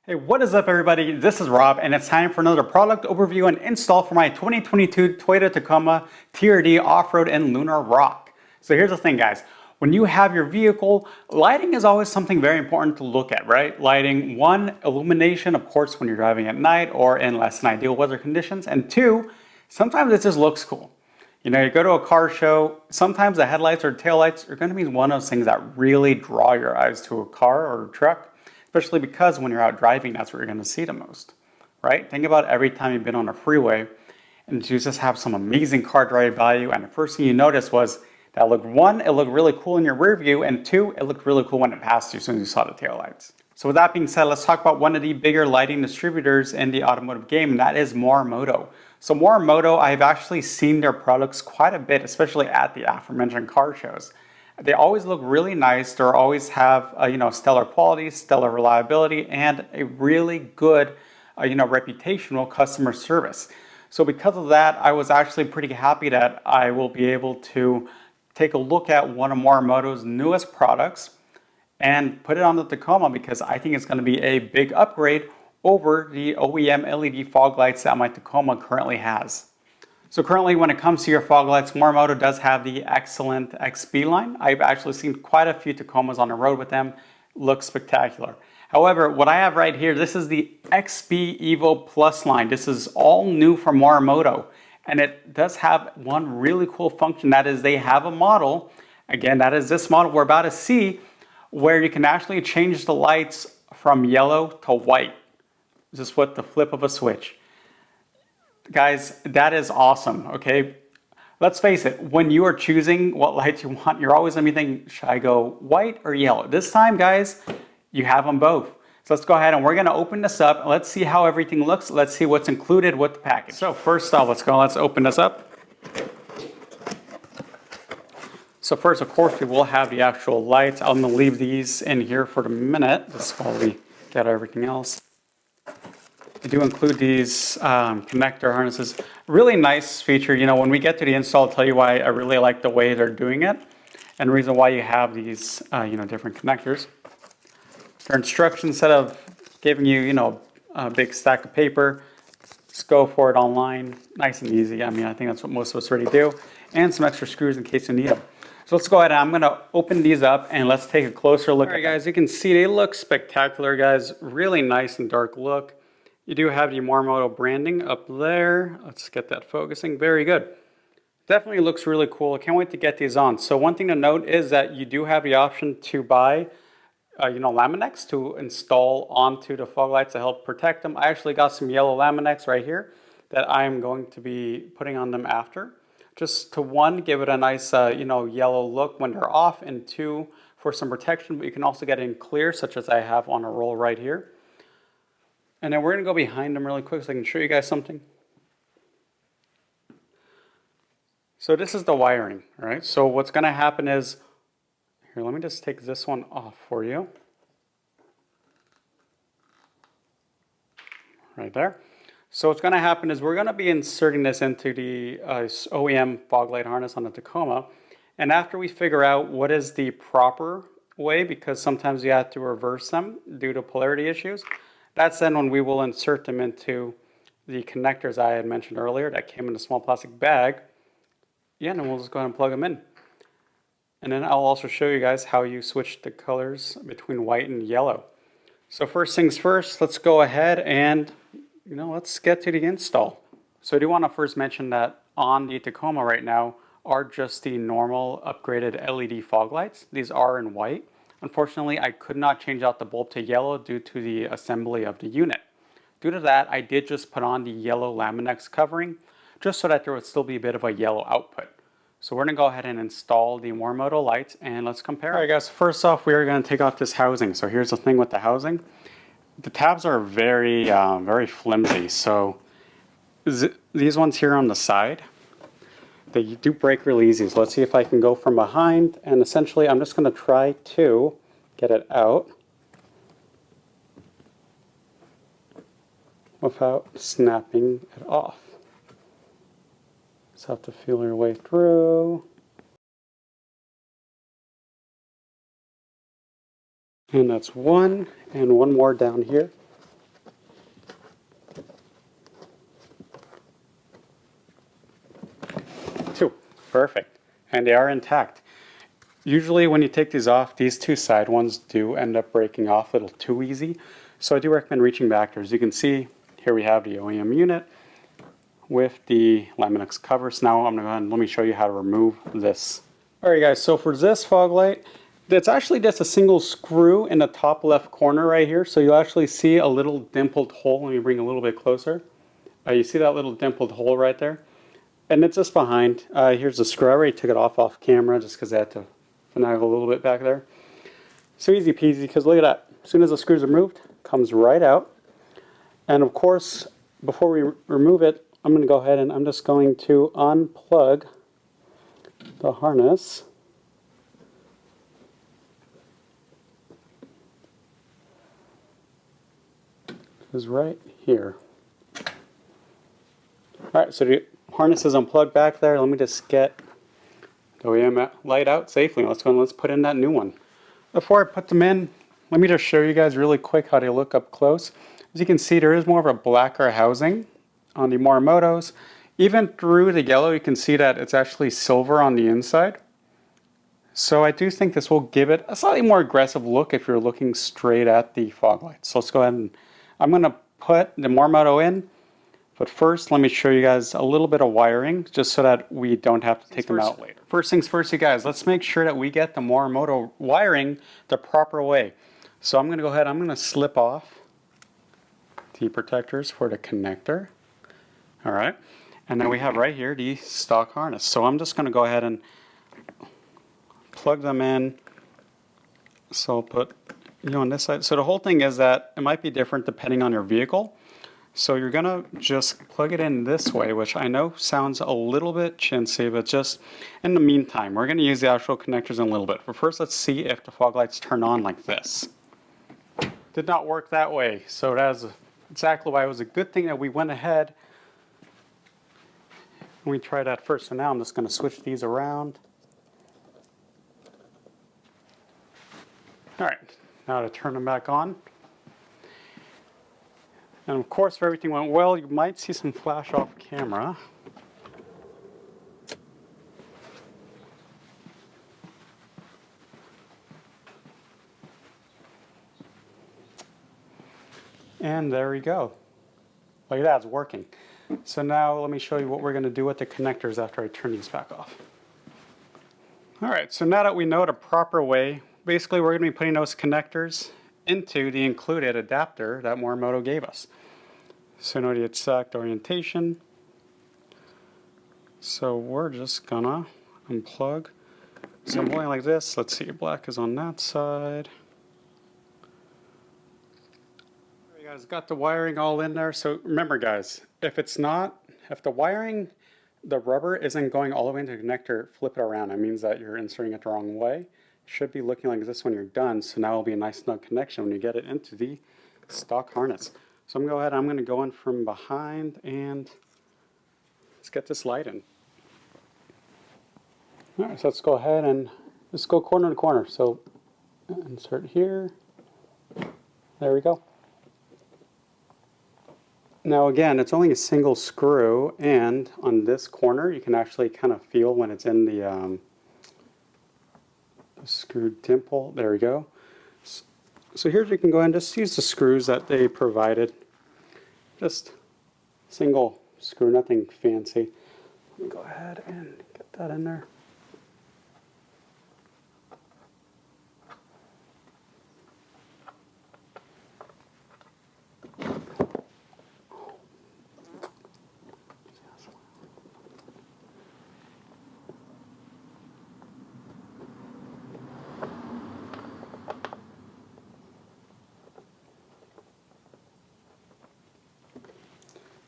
Hey, what is up everybody? This is Rob and it's time for another product overview and install for my 2022 Toyota Tacoma TRD Off-Road and Lunar Rock. So here's the thing guys, when you have your vehicle, lighting is always something very important to look at, right? Lighting, one, illumination, of course, when you're driving at night or in less than ideal weather conditions, and two, sometimes it just looks cool. You know, you go to a car show, sometimes the headlights or taillights are going to be one of those things that really draw your eyes to a car or a truck, especially because when you're out driving, that's what you're going to see the most, right? Think about every time you've been on a freeway and you just have some amazing car driving by you, and the first thing you noticed was that looked, one, it looked really cool in your rear view, and two, it looked really cool when it passed you as soon as you saw the taillights. So with that being said, let's talk about one of the bigger lighting distributors in the automotive game, and that is Morimoto. So Morimoto, I've actually seen their products quite a bit, especially at the aforementioned car shows. They always look really nice. They always have stellar quality, stellar reliability, and a really good reputational customer service. So because of that, I was actually pretty happy that I will be able to take a look at one of Morimoto's newest products and put it on the Tacoma, because I think it's going to be a big upgrade over the OEM LED fog lights that my Tacoma currently has. So currently, when it comes to your fog lights, Morimoto does have the excellent XB line. I've actually seen quite a few Tacomas on the road with them. Looks spectacular. However, what I have right here, this is the XB Evo Plus line. This is all new from Morimoto. And it does have one really cool function. That is, they have a model. Again, that is this model we're about to see, where you can actually change the lights from yellow to white, just with the flip of a switch. Guys, that is awesome, okay? Let's face it, when you are choosing what lights you want, you're always gonna be thinking, should I go white or yellow? This time, guys, you have them both. So let's go ahead and we're gonna open this up. Let's see how everything looks. Let's see what's included with the package. So first off, let's open this up. So first, of course, we will have the actual lights. I'm gonna leave these in here for the minute, just while we get everything else. I do include these connector harnesses. Really nice feature. You know, when we get to the install, I'll tell you why I really like the way they're doing it, and the reason why you have these, different connectors. Their instructions, instead of giving you, a big stack of paper, just go for it online, nice and easy. I mean, I think that's what most of us already do, and some extra screws in case you need them. So let's go ahead and I'm gonna open these up and let's take a closer look. All right, guys, you can see they look spectacular, guys. Really nice and dark look. You do have the Morimoto branding up there. Let's get that focusing. Very good. Definitely looks really cool. I can't wait to get these on. So one thing to note is that you do have the option to buy, Laminax to install onto the fog lights to help protect them. I actually got some yellow Laminax right here that I'm going to be putting on them after. Just to, one, give it a nice, yellow look when they're off, and two, for some protection, but you can also get it in clear, such as I have on a roll right here. And then we're going to go behind them really quick so I can show you guys something. So this is the wiring, right? So what's going to happen is, here, let me just take this one off for you. Right there. So what's going to happen is we're going to be inserting this into the OEM fog light harness on the Tacoma. And after we figure out what is the proper way, because sometimes you have to reverse them due to polarity issues, that's then when we will insert them into the connectors I had mentioned earlier that came in a small plastic bag. Yeah, and then we'll just go ahead and plug them in. And then I'll also show you guys how you switch the colors between white and yellow. So first things first, let's go ahead and, let's get to the install. So I do want to first mention that on the Tacoma right now are just the normal upgraded LED fog lights. These are in white. Unfortunately, I could not change out the bulb to yellow due to the assembly of the unit. Due to that, I did just put on the yellow Laminax covering, just so that there would still be a bit of a yellow output. So we're going to go ahead and install the Morimoto lights and let's compare. All right, guys, first off, we are going to take off this housing. So here's the thing with the housing. The tabs are very, very flimsy. So these ones here on the side, they do break really easy. So let's see if I can go from behind, and essentially I'm just going to try to get it out without snapping it off. Just have to feel your way through. And that's one, and one more down here. Perfect. And they are intact. Usually when you take these off, these two side ones do end up breaking off a little too easy. So I do recommend reaching back there. As you can see, here we have the OEM unit with the Laminix cover. So now I'm going to go ahead and let me show you how to remove this. Alright guys, so for this fog light, it's actually just a single screw in the top left corner right here. So you'll actually see a little dimpled hole. Let me bring a little bit closer. You see that little dimpled hole right there? And it's just behind. Here's the screw. I already took it off camera just because I had to finagle a little bit back there. So easy peasy, because look at that. As soon as the screws are removed, it comes right out. And of course, before we remove it, I'm going to go ahead and I'm just going to unplug the harness. Is right here. Alright, so the harness is unplugged back there. Let me just get the OEM light out safely. Let's go and let's put in that new one. Before I put them in, let me just show you guys really quick how they look up close. As you can see, there is more of a blacker housing on the Morimotos. Even through the yellow, you can see that it's actually silver on the inside. So I do think this will give it a slightly more aggressive look if you're looking straight at the fog lights. So let's go ahead and I'm going to put the Morimoto in. But first, let me show you guys a little bit of wiring, just so that we don't have to take them out later. First things first, you guys, let's make sure that we get the Morimoto wiring the proper way. So I'm going to go ahead, I'm going to slip off the protectors for the connector. All right. And then we have right here the stock harness. So I'm just going to go ahead and plug them in. So I'll put on this side. So the whole thing is that it might be different depending on your vehicle. So you're going to just plug it in this way, which I know sounds a little bit chintzy, but just in the meantime, we're going to use the actual connectors in a little bit. But first, let's see if the fog lights turn on like this. Did not work that way. So that's exactly why it was a good thing that we went ahead and we tried that first. So now I'm just going to switch these around. All right, now to turn them back on. And of course, if everything went well, you might see some flash off camera. And there we go. Look at that, it's working. So now let me show you what we're going to do with the connectors after I turn these back off. All right, so now that we know the proper way, basically we're going to be putting those connectors into the included adapter that Morimoto gave us. So know the exact orientation. So we're just gonna unplug. So I'm going like this. Let's see, black is on that side. You guys got the wiring all in there. So remember guys, if the wiring, the rubber isn't going all the way into the connector, flip it around. That means that you're inserting it the wrong way. It should be looking like this when you're done. So now it'll be a nice snug connection when you get it into the stock harness. So I'm going to go in from behind and let's get this light in. All right, so let's go ahead and just go corner to corner. So insert here. There we go. Now again, it's only a single screw, and on this corner you can actually kind of feel when it's in the screw dimple. There we go. So here's, you can go ahead and just use the screws that they provided. Just single screw, nothing fancy. Let me go ahead and get that in there.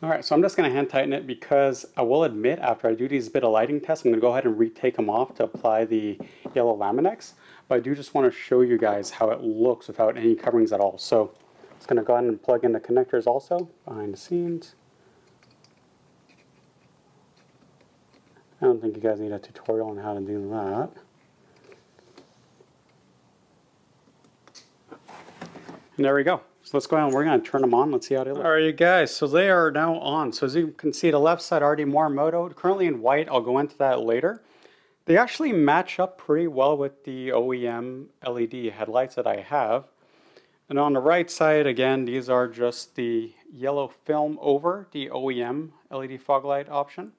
Alright, so I'm just going to hand tighten it because I will admit after I do these bit of lighting tests, I'm going to go ahead and retake them off to apply the yellow Laminix. But I do just want to show you guys how it looks without any coverings at all. So I'm just going to go ahead and plug in the connectors also behind the scenes. I don't think you guys need a tutorial on how to do that. And there we go. So let's go ahead and we're going to turn them on. Let's see how they look. All right, you guys, so they are now on. So as you can see, the left side already Morimoto, currently in white. I'll go into that later. They actually match up pretty well with the OEM LED headlights that I have. And on the right side, again, these are just the yellow film over the OEM LED fog light option.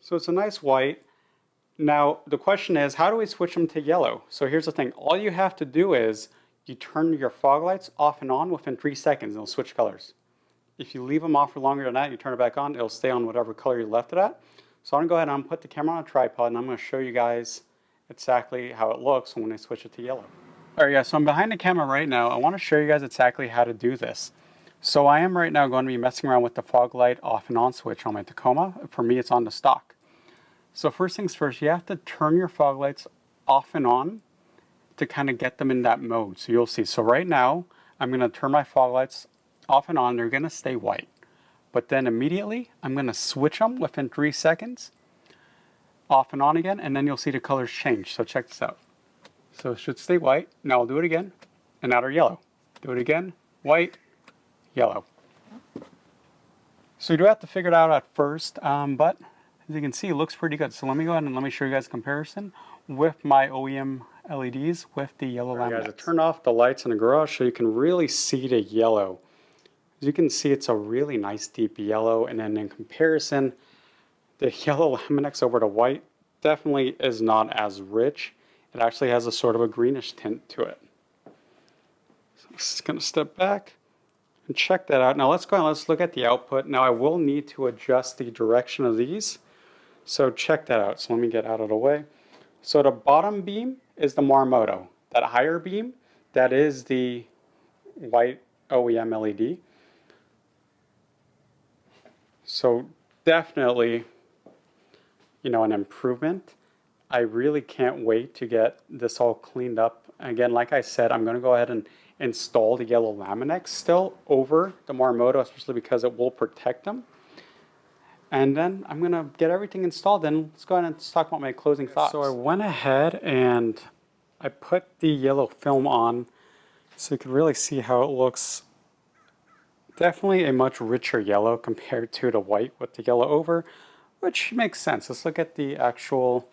So it's a nice white. Now, the question is, how do we switch them to yellow? So here's the thing. All you have to do is you turn your fog lights off and on within 3 seconds and it'll switch colors. If you leave them off for longer than that, you turn it back on, it'll stay on whatever color you left it at. So I'm going to go ahead and put the camera on a tripod and I'm going to show you guys exactly how it looks when I switch it to yellow. Alright guys, so I'm behind the camera right now. I want to show you guys exactly how to do this. So I am right now going to be messing around with the fog light off and on switch on my Tacoma. For me, it's on the stock. So first things first, you have to turn your fog lights off and on to kind of get them in that mode. So you'll see. So right now, I'm going to turn my fog lights off and on. They're going to stay white. But then immediately, I'm going to switch them within 3 seconds, off and on again, and then you'll see the colors change. So check this out. So it should stay white. Now I'll do it again, and now they're yellow. Do it again, white, yellow. So you do have to figure it out at first, but as you can see, it looks pretty good. So let me go ahead and let me show you guys a comparison with my OEM LEDs with the yellow laminates. Guys, I turned off the lights in the garage so you can really see the yellow. As you can see, it's a really nice deep yellow, and then in comparison, the yellow laminates over the white definitely is not as rich. It actually has a sort of a greenish tint to it. So I'm just going to step back and check that out. Now let's go and let's look at the output. Now I will need to adjust the direction of these. So check that out. So let me get out of the way. So the bottom beam is the Morimoto. That higher beam, that is the white OEM LED. So definitely, you know, an improvement. I really can't wait to get this all cleaned up. Again, like I said, I'm going to go ahead and install the yellow laminates still over the Morimoto, especially because it will protect them. And then I'm going to get everything installed, and let's go ahead and talk about my closing thoughts. So I went ahead and I put the yellow film on so you can really see how it looks. Definitely a much richer yellow compared to the white with the yellow over, which makes sense. Let's look at the actual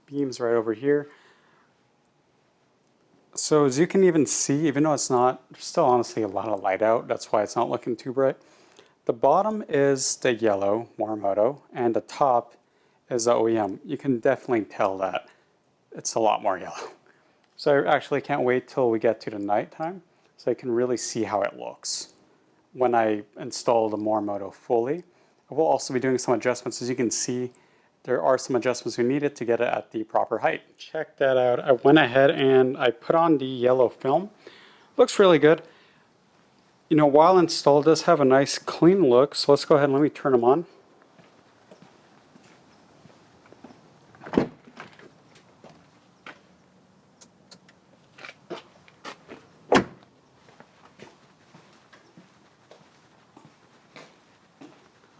beams right over here. So as you can even see, even though it's not, there's still honestly a lot of light out, that's why it's not looking too bright. The bottom is the yellow Morimoto, and the top is the OEM. You can definitely tell that it's a lot more yellow. So I actually can't wait till we get to the nighttime so I can really see how it looks when I install the Morimoto fully. I will also be doing some adjustments. As you can see, there are some adjustments we needed to get it at the proper height. Check that out. I went ahead and I put on the yellow film. Looks really good. You know, while installed, it does have a nice clean look. So let's go ahead and let me turn them on.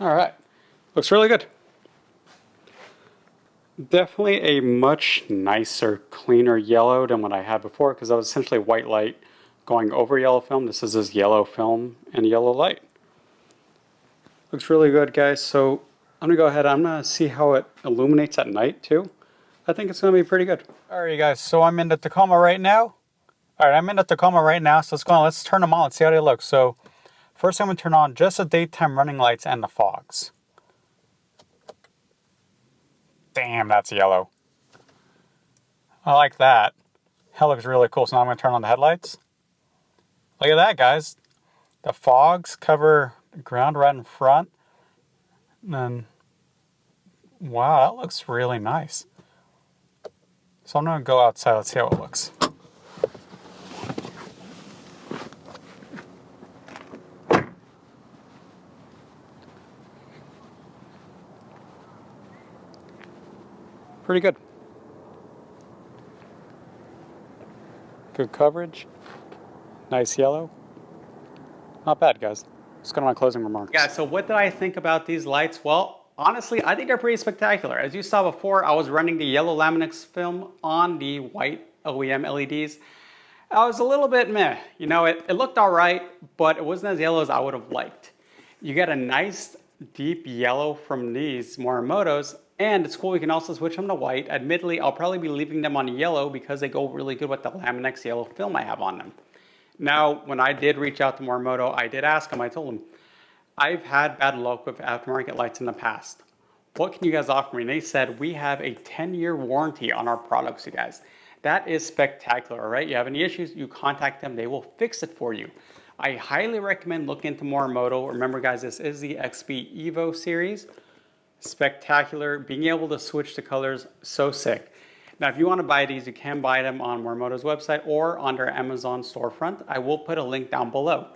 All right, looks really good. Definitely a much nicer, cleaner yellow than what I had before, because that was essentially white light going over yellow film. This is this yellow film and yellow light. Looks really good, guys. So I'm gonna go ahead, I'm gonna see how it illuminates at night too. I think it's gonna be pretty good. All right, you guys, so I'm in the Tacoma right now. All right, I'm in the Tacoma right now, so let's go on, let's turn them on and see how they look. So first I'm gonna turn on just the daytime running lights and the fogs. Damn, that's yellow. I like that. That looks really cool. So now I'm gonna turn on the headlights. Look at that, guys. The fogs cover the ground right in front. And then, wow, that looks really nice. So I'm gonna go outside, let's see how it looks. Pretty good. Good coverage. Nice yellow. Not bad, guys. Let's go to my closing remarks. Guys, so what did I think about these lights? Well, honestly, I think they're pretty spectacular. As you saw before, I was running the yellow laminates film on the white OEM LEDs. I was a little bit meh. You know, it looked all right, but it wasn't as yellow as I would have liked. You get a nice deep yellow from these Morimotos, and it's cool, you can also switch them to white. Admittedly, I'll probably be leaving them on yellow because they go really good with the Laminex yellow film I have on them. Now, when I did reach out to Morimoto, I did ask them, I told them, I've had bad luck with aftermarket lights in the past. What can you guys offer me? And they said, we have a 10-year warranty on our products, you guys. That is spectacular, all right? You have any issues, you contact them, they will fix it for you. I highly recommend looking into Morimoto. Remember guys, this is the XB Evo series. Spectacular, being able to switch the colors, so sick. Now, if you want to buy these, you can buy them on Morimoto's website or on their Amazon storefront. I will put a link down below.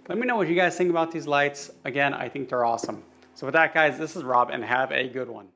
Let me know what you guys think about these lights. Again, I think they're awesome. So with that, guys, this is Rob, and have a good one.